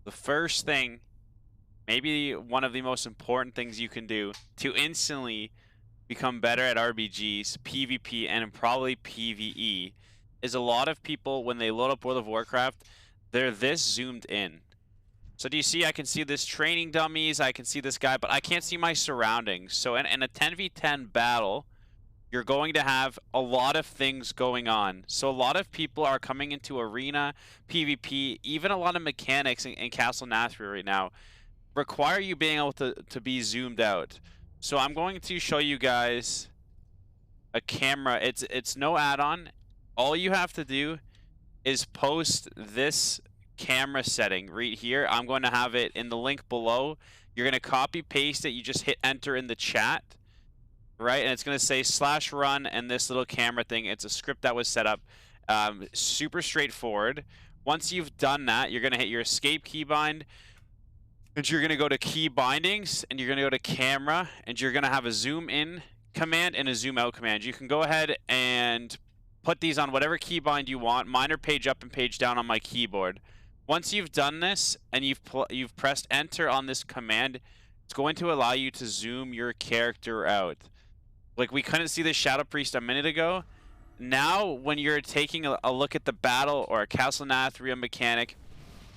The first thing, maybe one of the most important things you can do to instantly become better at RBGs, PvP, and probably PvE is a lot of people, when they load up World of Warcraft, they're this zoomed in. So do you see, I can see this training dummies, I can see this guy, but I can't see my surroundings. So in a 10v10 battle, you're going to have a lot of things going on. So a lot of people are coming into arena, PvP, even a lot of mechanics in Castle Nathria right now require you being able to be zoomed out. So I'm going to show you guys a camera. It's no add-on. All you have to do is post this camera setting right here. I'm going to have it in the link below. You're going to copy paste it. You just hit enter in the chat, right? And it's going to say /run and this little camera thing. It's a script that was set up. Super straightforward. Once you've done that, you're going to hit your escape keybind. And you're going to go to key bindings, and you're going to go to camera, and you're going to have a zoom in command and a zoom out command. You can go ahead and put these on whatever keybind you want. Mine are page up and page down on my keyboard. Once you've done this and you've pressed enter on this command, it's going to allow you to zoom your character out. Like we couldn't see the Shadow Priest a minute ago. Now, when you're taking a look at the battle or a Castle Nathria mechanic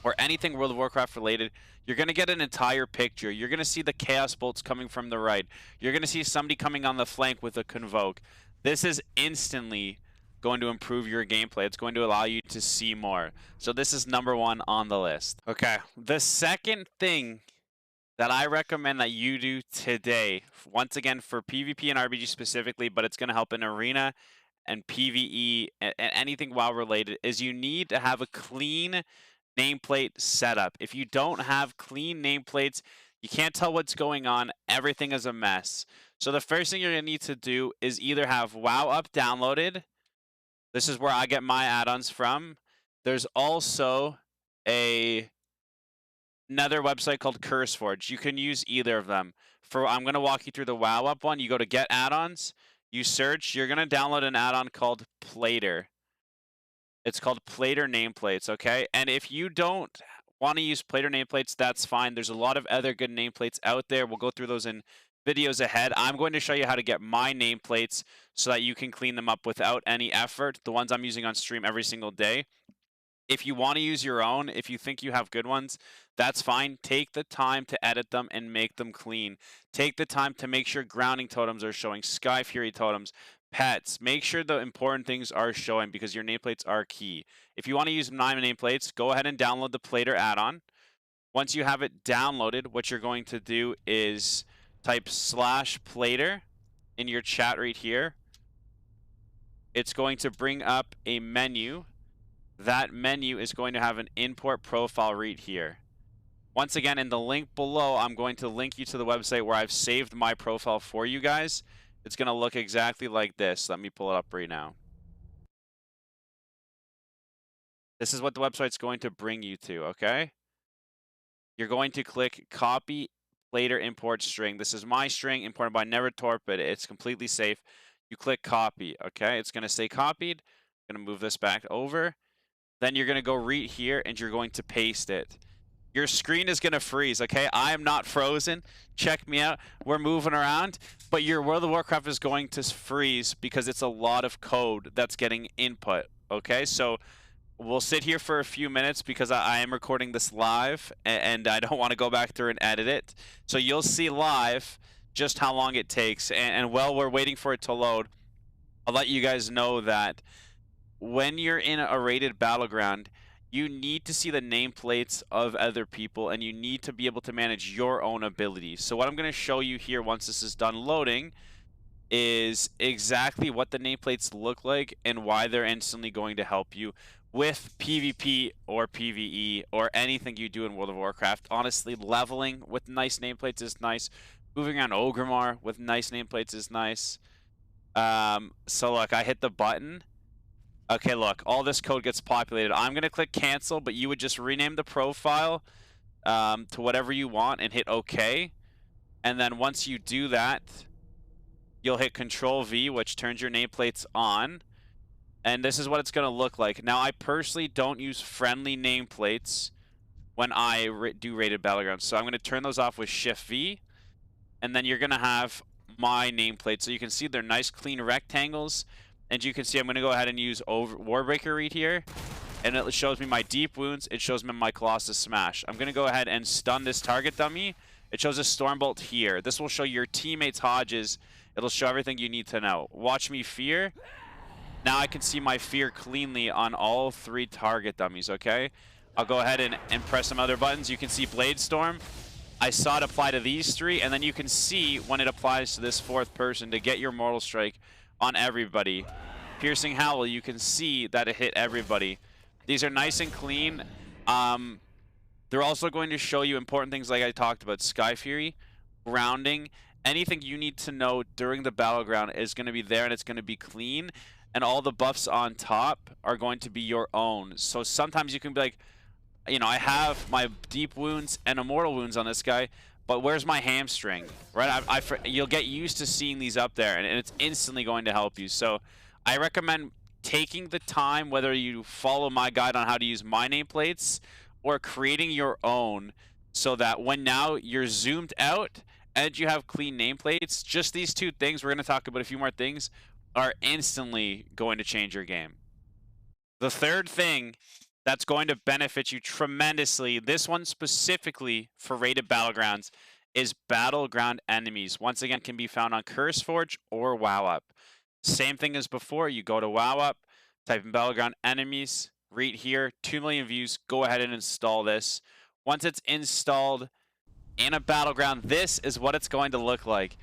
or anything World of Warcraft related, you're going to get an entire picture. You're going to see the Chaos Bolts coming from the right. You're going to see somebody coming on the flank with a Convoke. This is instantly going to improve your gameplay. It's going to allow you to see more. So this is #1 on the list. Okay, the second thing that I recommend that you do today, once again for PvP and RBG specifically, but it's going to help in Arena and PvE and anything WoW related, is you need to have a clean nameplate setup. If you don't have clean nameplates, you can't tell what's going on. Everything is a mess. So the first thing you're going to need to do is either have WoW Up downloaded. This is where I get my add-ons from. There's also another website called CurseForge. You can use either of them. I'm going to walk you through the WoW Up one. You go to Get Add-ons. You search. You're going to download an add-on called Plater. It's called Plater Nameplates, okay? And if you don't want to use Plater Nameplates, that's fine. There's a lot of other good nameplates out there. We'll go through those in videos ahead. I'm going to show you how to get my nameplates so that you can clean them up without any effort, the ones I'm using on stream every single day. If you want to use your own, if you think you have good ones, that's fine. Take the time to edit them and make them clean. Take the time to make sure grounding totems are showing, Sky Fury totems, pets. Make sure the important things are showing because your nameplates are key. If you want to use my nameplates, go ahead and download the Plater add-on. Once you have it downloaded, what you're going to do is type /Plater in your chat right here. It's going to bring up a menu. That menu is going to have an import profile right here. Once again, in the link below, I'm going to link you to the website where I've saved my profile for you guys. It's going to look exactly like this. Let me pull it up right now. This is what the website's going to bring you to, okay? You're going to click Copy Plater Import String. This is my string imported by NeverTorpid. It's completely safe. You click Copy, okay? It's going to say copied. I'm going to move this back over. Then you're going to go right here and you're going to paste it. Your screen is going to freeze, okay? I am not frozen. Check me out. We're moving around. But your World of Warcraft is going to freeze because it's a lot of code that's getting input, okay? So we'll sit here for a few minutes because I am recording this live and I don't want to go back through and edit it. So you'll see live just how long it takes. And while we're waiting for it to load, I'll let you guys know that when you're in a rated battleground, you need to see the nameplates of other people and you need to be able to manage your own abilities. So what I'm going to show you here once this is done loading is exactly what the nameplates look like and why they're instantly going to help you with PvP or PvE or anything you do in World of Warcraft. Honestly, leveling with nice nameplates is nice. Moving around Ogremar with nice nameplates is nice. So look, I hit the button. Okay, look, all this code gets populated. I'm going to click cancel, but you would just rename the profile to whatever you want and hit OK. And then once you do that, you'll hit Control V, which turns your nameplates on. And this is what it's going to look like. Now, I personally don't use friendly nameplates when I do rated battlegrounds. So I'm going to turn those off with Shift V, and then you're going to have my nameplate. So you can see they're nice clean rectangles, and you can see I'm going to go ahead and use Warbreaker right here, and it shows me my deep wounds. It shows me my Colossus Smash. I'm going to go ahead and stun this target dummy. It shows a Stormbolt here. This will show your teammates Hodges. It'll show everything you need to know. Watch me fear. Now I can see my fear cleanly on all 3 target dummies, okay? I'll go ahead and press some other buttons. You can see Blade Storm. I saw it apply to these 3, and then you can see when it applies to this 4th person to get your Mortal Strike on everybody. Piercing Howl, you can see that it hit everybody. These are nice and clean. They're also going to show you important things like I talked about. Sky Fury, grounding, anything you need to know during the battleground is going to be there, and it's going to be clean. And all the buffs on top are going to be your own. So sometimes you can be like, you know, I have my deep wounds and immortal wounds on this guy, but where's my hamstring, right? You'll get used to seeing these up there, and it's instantly going to help you. So I recommend taking the time, whether you follow my guide on how to use my nameplates or creating your own, so that when now you're zoomed out and you have clean nameplates, just these 2 things, we're going to talk about a few more things, are instantly going to change your game. The third thing that's going to benefit you tremendously, this one specifically for rated battlegrounds, is battleground enemies. Once again, can be found on CurseForge or WoWup. Same thing as before, you go to WoWup, type in battleground enemies, right here, 2 million views, go ahead and install this. Once it's installed in a battleground, this is what it's going to look like.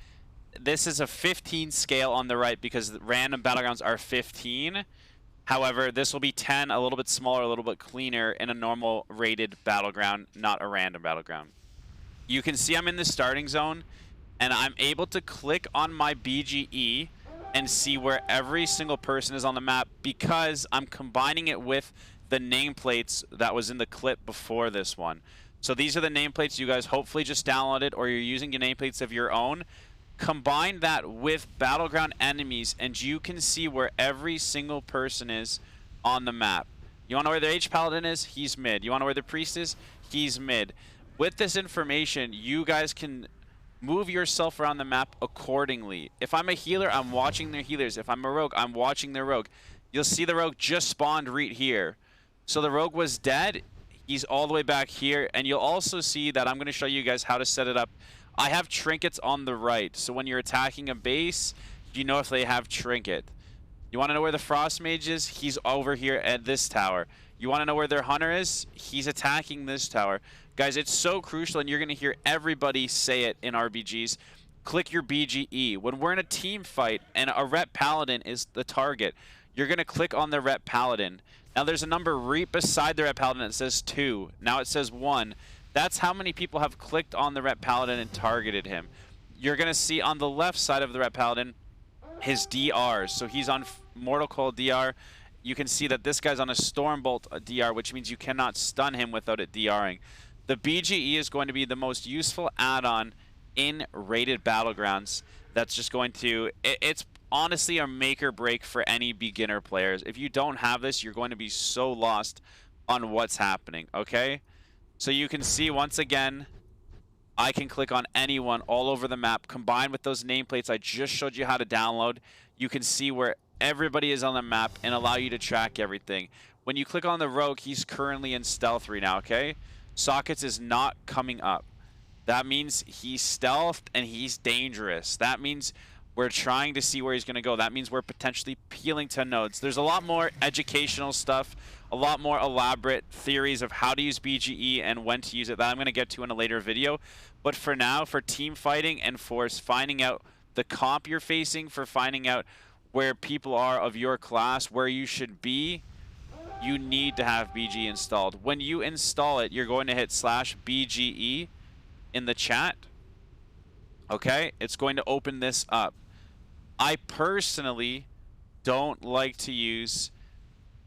This is a 15 scale on the right because random battlegrounds are 15. However, this will be 10, a little bit smaller, a little bit cleaner in a normal rated battleground, not a random battleground. You can see I'm in the starting zone, and I'm able to click on my BGE and see where every single person is on the map because I'm combining it with the nameplates that was in the clip before this one. So these are the nameplates you guys hopefully just downloaded, or you're using your nameplates of your own. Combine that with battleground enemies, and you can see where every single person is on the map. You want to know where the H-Paladin is? He's mid. You want to know where the Priest is? He's mid. With this information, you guys can move yourself around the map accordingly. If I'm a healer, I'm watching their healers. If I'm a rogue, I'm watching their rogue. You'll see the rogue just spawned right here. So the rogue was dead. He's all the way back here. And you'll also see that I'm going to show you guys how to set it up. I have trinkets on the right. So when you're attacking a base, you know if they have trinket. You want to know where the Frost Mage is? He's over here at this tower. You want to know where their Hunter is? He's attacking this tower. Guys, it's so crucial, and you're going to hear everybody say it in RBGs. Click your BGE. When we're in a team fight and a Rep Paladin is the target, you're going to click on the Rep Paladin. Now, there's a number right beside the Rep Paladin that says 2. Now it says 1. That's how many people have clicked on the Rep Paladin and targeted him. You're going to see on the left side of the Rep Paladin his DRs. So he's on Mortal Coil DR. You can see that this guy's on a Stormbolt DR, which means you cannot stun him without it DRing. The BGE is going to be the most useful add-on in rated battlegrounds. That's just going to... It's honestly a make or break for any beginner players. If you don't have this, you're going to be so lost on what's happening, okay? So you can see, once again, I can click on anyone all over the map. Combined with those nameplates I just showed you how to download, you can see where everybody is on the map and allow you to track everything. When you click on the rogue, he's currently in stealth right now, okay? Sockets is not coming up. That means he's stealthed and he's dangerous. That means we're trying to see where he's going to go. That means we're potentially peeling to nodes. There's a lot more educational stuff, a lot more elaborate theories of how to use BGE and when to use it that I'm going to get to in a later video. But for now, for team fighting and for finding out the comp you're facing, for finding out where people are of your class, where you should be, you need to have BGE installed. When you install it, you're going to hit /BGE in the chat. Okay? It's going to open this up. I personally don't like to use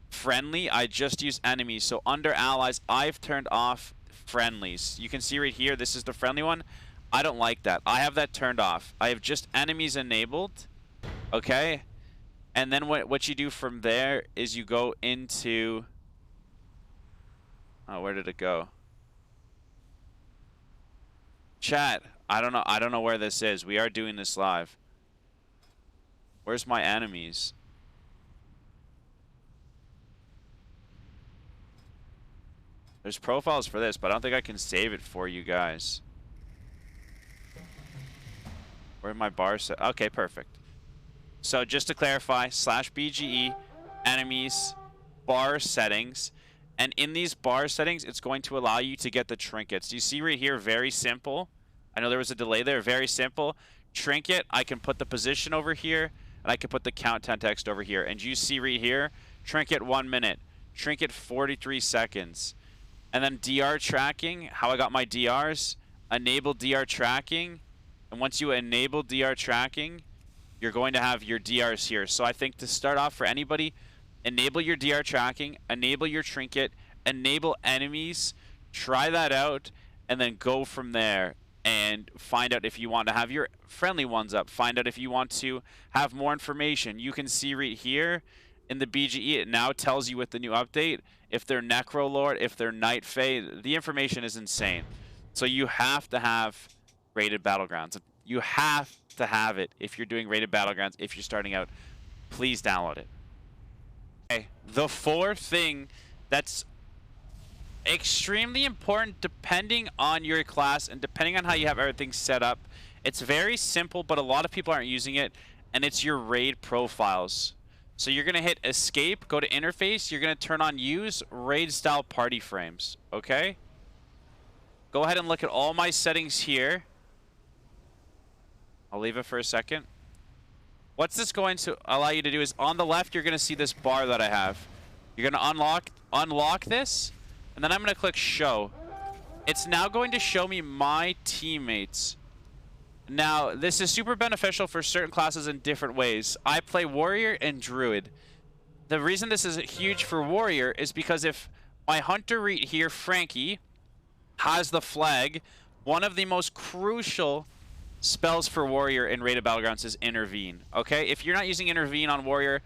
friendly. I just use enemies. So under allies, I've turned off friendlies. You can see right here, this is the friendly one. I don't like that. I have that turned off. I have just enemies enabled. Okay? And then what you do from there is you go into... Oh, where did it go? Chat, I don't know where this is. We are doing this live. Where's my enemies? There's profiles for this, but I don't think I can save it for you guys. Where are my bars set? Okay, perfect. So just to clarify, /BGE, enemies, bar settings. And in these bar settings, it's going to allow you to get the trinkets. You see right here, very simple. I know there was a delay there, very simple. Trinket, I can put the position over here, and I can put the count 10 text over here. And you see right here, trinket 1 minute, trinket 43 seconds. And then DR tracking, how I got my DRs, enable DR tracking. And once you enable DR tracking, you're going to have your DRs here. So I think to start off for anybody, enable your DR tracking, enable your trinket, enable enemies, try that out, and then go from there and find out if you want to have your friendly ones up. Find out if you want to have more information. You can see right here in the BGE, it now tells you with the new update if they're Necrolord, if they're Night Fae. The information is insane. So you have to have rated Battlegrounds. You have to have it if you're doing rated Battlegrounds. If you're starting out, please download it. Okay, the fourth thing that's extremely important depending on your class and depending on how you have everything set up. It's very simple, but a lot of people aren't using it, and it's your raid profiles. So you're going to hit escape, go to interface, you're going to turn on use raid style party frames, okay? Go ahead and look at all my settings here. I'll leave it for a second. What's this going to allow you to do is on the left, you're going to see this bar that I have. You're going to unlock this, and then I'm going to click show. It's now going to show me my teammates. Now, this is super beneficial for certain classes in different ways. I play Warrior and Druid. The reason this is huge for Warrior is because if my hunter right here, Frankie, has the flag, one of the most crucial spells for Warrior in rated Battlegrounds is Intervene. Okay? If you're not using Intervene on Warrior,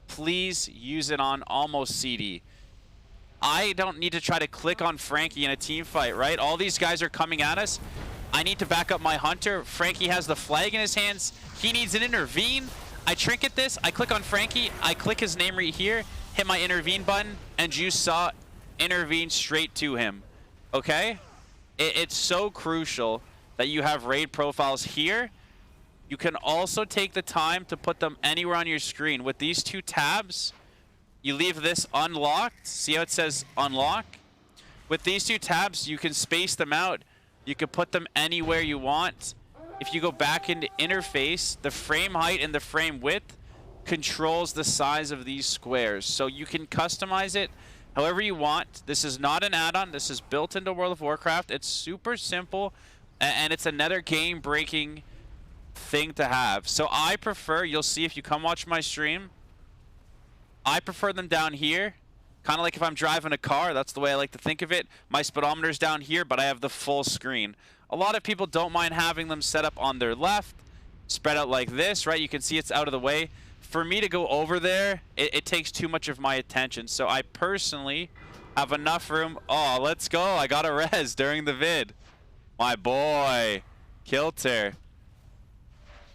please use it on almost CD. I don't need to try to click on Frankie in a team fight, right? All these guys are coming at us. I need to back up my hunter. Frankie has the flag in his hands. He needs an Intervene. I trinket this. I click on Frankie. I click his name right here. Hit my Intervene button. And you saw Intervene straight to him. Okay? It's so crucial that you have raid profiles here. You can also take the time to put them anywhere on your screen. With these two tabs, you leave this unlocked. See how it says unlock? With these two tabs, you can space them out. You can put them anywhere you want. If you go back into interface, the frame height and the frame width controls the size of these squares. So you can customize it however you want. This is not an add-on. This is built into World of Warcraft. It's super simple, and it's another game-breaking thing to have. So I prefer, you'll see if you come watch my stream, I prefer them down here. Kind of like if I'm driving a car, that's the way I like to think of it. My speedometer's down here, but I have the full screen. A lot of people don't mind having them set up on their left, spread out like this, right? You can see it's out of the way. For me to go over there, it takes too much of my attention. So I personally have enough room. Oh, let's go. I got a res during the vid. My boy, Kilter.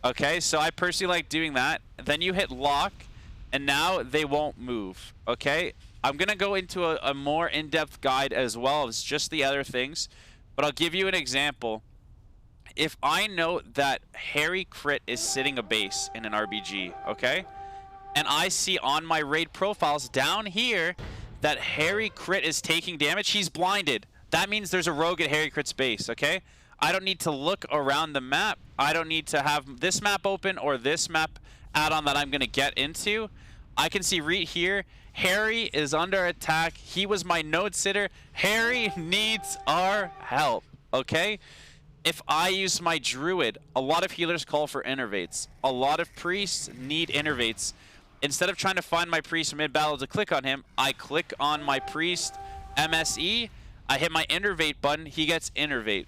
Okay, so I personally like doing that. Then you hit lock, and now they won't move, okay? I'm going to go into a more in-depth guide as well as just the other things, but I'll give you an example. If I know that Harry Crit is sitting a base in an RBG, okay, and I see on my raid profiles down here that Harry Crit is taking damage, he's blinded. That means there's a rogue at Harry Crit's base, okay? I don't need to look around the map. I don't need to have this map open or this map add-on that I'm going to get into. I can see right here, Harry is under attack. He was my node sitter. Harry needs our help, okay? If I use my druid, a lot of healers call for innervates. A lot of priests need innervates. Instead of trying to find my priest mid-battle to click on him, I click on my priest MSE. I hit my innervate button. He gets innervate.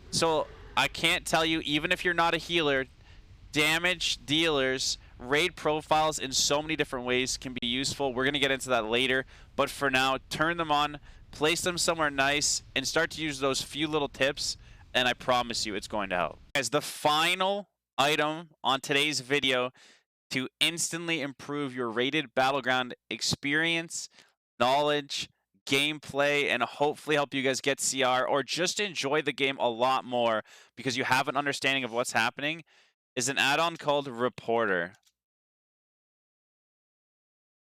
So I can't tell you, even if you're not a healer, damage dealers, raid profiles in so many different ways can be useful. We're going to get into that later. But for now, turn them on, place them somewhere nice, and start to use those few little tips. and I promise you it's going to help. As the final item on today's video to instantly improve your rated battleground experience, knowledge, gameplay, and hopefully help you guys get CR or just enjoy the game a lot more because you have an understanding of what's happening, is an add-on called Reporter.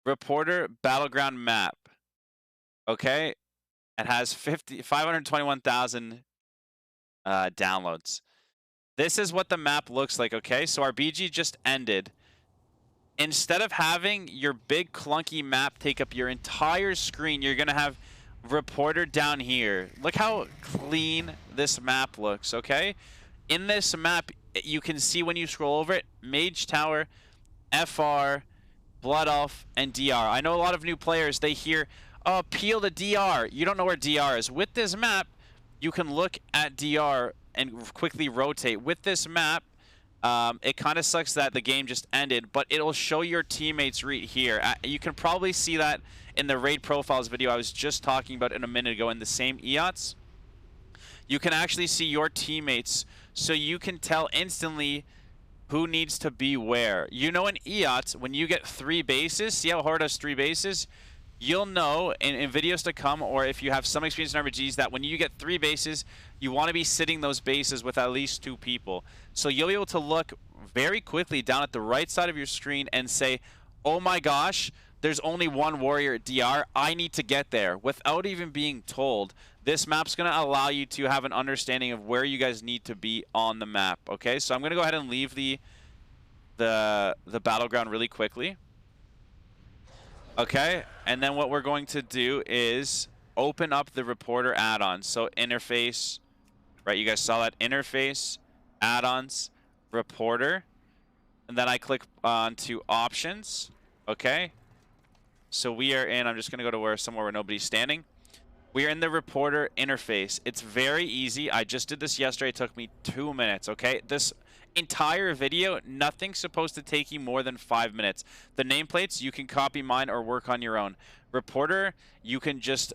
Reporter Battleground Map. Okay? It has 521,000 downloads. This is what the map looks like, okay? So our BG just ended. Instead of having your big clunky map take up your entire screen, you're going to have Reporter down here. Look how clean this map looks, okay? In this map, you can see when you scroll over it, Mage Tower, FR, Blood Elf, and DR. I know a lot of new players, they hear, oh, peel to DR. You don't know where DR is. With this map, you can look at DR and quickly rotate. With this map, it kind of sucks that the game just ended, but it'll show your teammates right here. You can probably see that in the raid profiles video I was just talking about in a minute ago in the same EOTs. You can actually see your teammates, so you can tell instantly who needs to be where. You know, in EOTs, when you get 3 bases, see how hard has 3 bases? You'll know in videos to come, or if you have some experience in RBGs, that when you get 3 bases, you want to be sitting those bases with at least 2 people. So you'll be able to look very quickly down at the right side of your screen and say, oh my gosh, there's only 1 warrior at DR. I need to get there. Without even being told, this map's going to allow you to have an understanding of where you guys need to be on the map. Okay, so I'm going to go ahead and leave the battleground really quickly. Okay, and then what we're going to do is open up the Reporter add-on. So interface, right, you guys saw that, interface, add-ons, Reporter, and then I click on to options. Okay, so we are in, I'm just going to go to somewhere where nobody's standing. We are in the Reporter interface. It's very easy. I just did this yesterday. It took me 2 minutes, okay? This entire video, nothing's supposed to take you more than 5 minutes. The nameplates, you can copy mine or work on your own. Reporter, you can just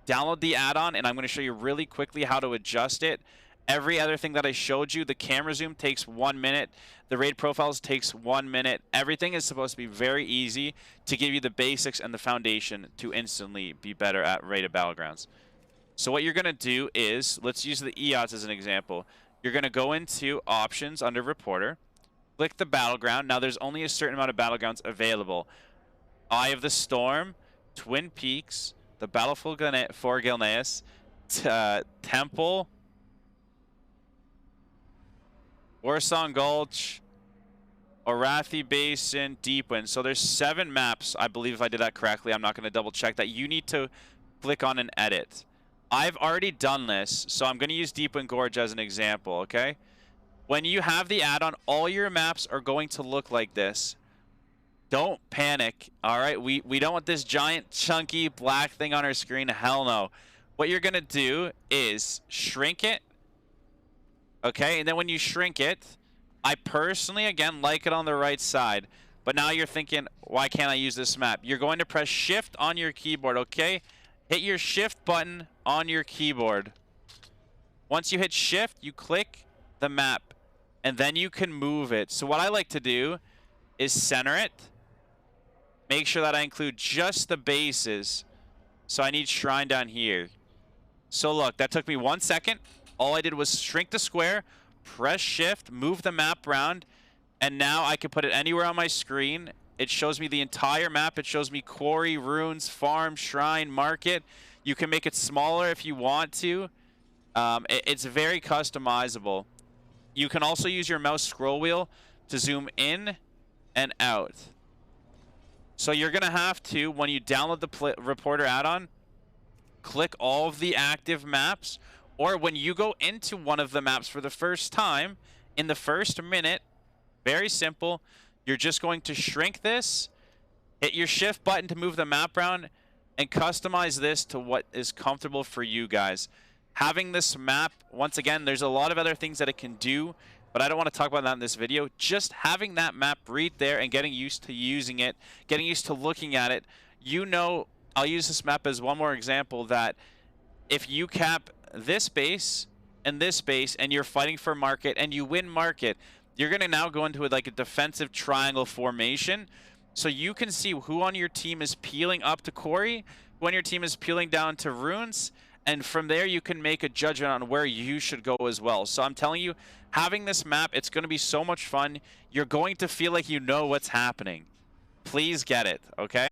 download the add-on, and I'm going to show you really quickly how to adjust it. Every other thing that I showed you, the camera zoom takes 1 minute. The raid profiles takes 1 minute. Everything is supposed to be very easy to give you the basics and the foundation to instantly be better at rated battlegrounds. So what you're going to do is, let's use the EOTs as an example. You're going to go into options under Reporter, click the battleground. Now there's only a certain amount of battlegrounds available. Eye of the Storm, Twin Peaks, the Battle for Gilneas, Temple, Warsong Gulch, Arathi Basin, Deepwind. So there's 7 maps, I believe, if I did that correctly. I'm not going to double check that. You need to click on and edit. I've already done this, so I'm going to use Deepwind Gorge as an example, okay? When you have the add-on, all your maps are going to look like this. Don't panic, all right? We don't want this giant, chunky, black thing on our screen. Hell no. What you're going to do is shrink it, okay? And then when you shrink it, I personally, again, like it on the right side. But now you're thinking, why can't I use this map? You're going to press Shift on your keyboard, okay? Hit your Shift button on your keyboard. Once you hit Shift, you click the map, and then you can move it. So what I like to do is center it. Make sure that I include just the bases. So I need Shrine down here. So look, that took me 1 second. All I did was shrink the square, press Shift, move the map around, and now I can put it anywhere on my screen. It shows me the entire map. It shows me quarry, ruins, farm, shrine, market. You can make it smaller if you want to. It's very customizable. You can also use your mouse scroll wheel to zoom in and out. So you're going to have to, when you download the Reporter add-on, click all of the active maps. Or when you go into one of the maps for the first time, in the first minute, very simple, you're just going to shrink this, hit your Shift button to move the map around, and customize this to what is comfortable for you guys. Having this map, once again, there's a lot of other things that it can do, but I don't want to talk about that in this video. Just having that map right there and getting used to using it, getting used to looking at it. You know, I'll use this map as one more example, that if you cap this base in this base and you're fighting for market and you win market, you're going to now go into like a defensive triangle formation. So you can see who on your team is peeling up to Corey, who on your team is peeling down to Runes, and from there you can make a judgment on where you should go as well. So I'm telling you, having this map, it's going to be so much fun. You're going to feel like you know what's happening. Please get it, okay?